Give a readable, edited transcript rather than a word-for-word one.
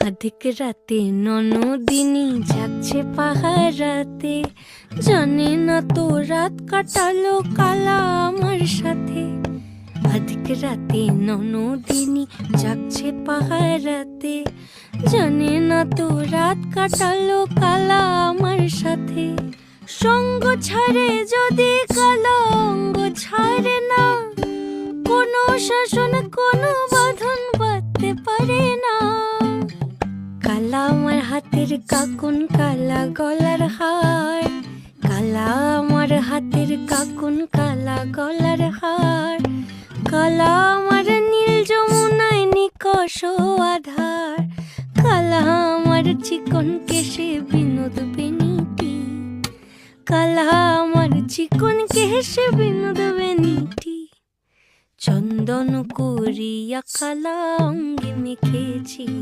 আধিক রাতে ননদিনী যাচ্ছে পাহারাতে, জানে না তো রাত কাটালো কালা আমার সাথে। আধিক রাতে ননদিনী যাচ্ছে পাহারাতে, জানে না তো রাত কাটালো কালা আমার সাথে। সঙ্গ ছাড়ে যদি কালা অঙ্গ ছাড়ে না, কোনো শাসন কোনো বাঁধন বাঁধতে পারে না। কালা আমার হাতের কাকুন কালা গলার হার, কালা আমার হাতের কাকুন কালা গলার হার। কালা আমার নীল যমুনায় নিকষ আধার, কালা আমার চিকন কেশে বিনোদ বেনিটি, কালা আমার চিকন কেশে বিনোদ বেনিটি। চন্দন করিয়া কালা অঙ্গে মেখেছি।